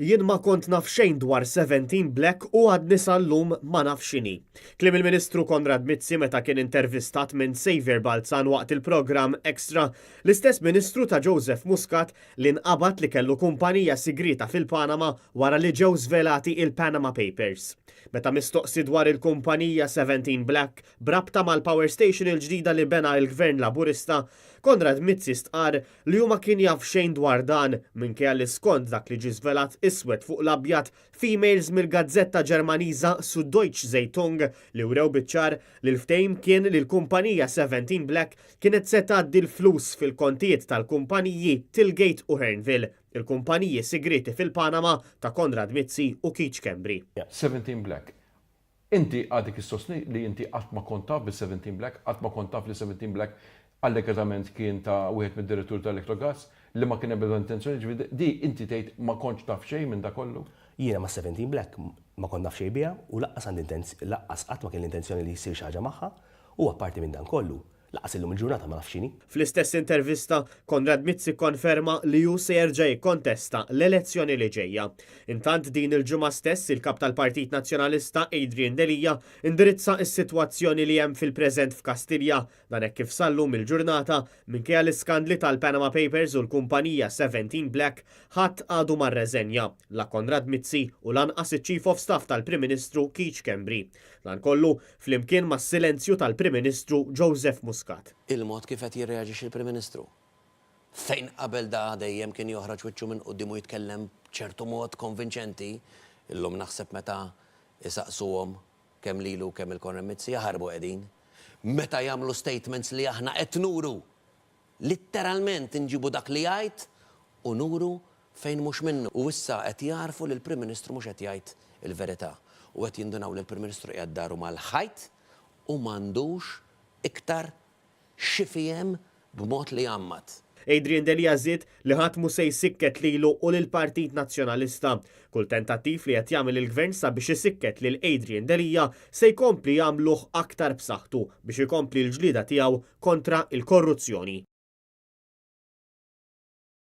Jien ma kont naf xejn dwar 17 Black u għadni sal-lum ma naf x'inhi. Kliem il-Ministru Konrad Mizzi meta kien intervistat minn Xavier Balzan waqt il-programm Extra, l-istess Ministru ta' Joseph Muscat li nqabad li kellu kumpanija sigrita fil-Panama wara li ġew żvelati il-Panama Papers. Meta mistoqsi dwar il-kumpanija 17 Black brabta mal-Power Station il-ġdida li bena il-Gvern Laburista, Konrad Mizzi stqar li huma kien jaf xejn dwar dan minkejja li skont dak li ġie żvelat iswed fuq l-abjad females mill-Gazzetta Ġermaniża Süddeutsche Zeitung li wrew biċ-ċar li l-ftehim kien li l-kumpanija 17 Black kienet se tgħaddi l-flus fil-kontijiet tal-kumpaniji Tilgate u Hernville, il-kumpaniji sigreti fil-Panama ta' Konrad Mizzi u Keach Kembri. 17 Black. Inti għadik istosni li inti qatt ma kont taf bil-17 Black, qatt ma kont taf li 17 Black allegatament kien ta' wieħed mid-direttur tal-Electrogas li ma kien ebda intenzjoni, ġifieri di inti tgħid ma kontx taf xejn minn dak kollu. Jiena ma' 17 Black ma kont naf xejn biha u laqqas qatt ma kien l-intenzjoni li jsir xi ħaġa magħha u apparti minn dan kollu. Laqas illum il-ġurnata ma nafx x'inhi. Fl-istess intervista, Konrad Mizzi konferma li hu se jerġa' jikkontesta l-elezzjoni li ġejja. Intant din il-ġimgħa stess il-kap tal-Partit Nazzjonalista Adrian Delija indirizza s-sitwazzjoni li hemm fil-preżent f'Kastilja dan hekk kif sallum il-ġurnata minkejja l-iskandli tal-Panama Papers u l-kumpanija 17 Black ħadd għadu mar-reżenja la Konrad Mizzi u lanqas iċ-Chief of Staff tal-Prim Ministru Keach Kembri. Dan kollu flimkien mas-silenzju tal-Prim Ministru Joseph Muscat. Il-mod kif qed jirreaġixxi il-Prim Ministru. Fejn qabel da dejjem kien joħroġ wiċċu minn quddiem u jitkellem b'ċertu mod konvinċenti, illum naħseb meta isaqsuhom kemm lilu kemm il-Konrad Mizzi jaħarbu qegħdin. Meta jagħmlu statements li aħna qed nuru litteralment inġibu dak li jgħid u nuru fejn mhux minnu. U issa qed jarfu li l-Prim Ministru mhux qed jgħid il-verità. U qed jindunaw li l-Prim Ministru qiegħed daru mal-ħajt u m'għandux iktar xifijem b'mod li jammat. Adrian Delija żied li ħadd mhu se jsikket lilu u lill-Partit Nazzjonalista. Kull tentattiv li qed jagħmel il-Gvern sabiex isikket lil Adrian Delija se jkompli jagħmluh aktar b'saħħtu biex ikompli l-ġlieda tiegħu kontra il-korruzzjoni.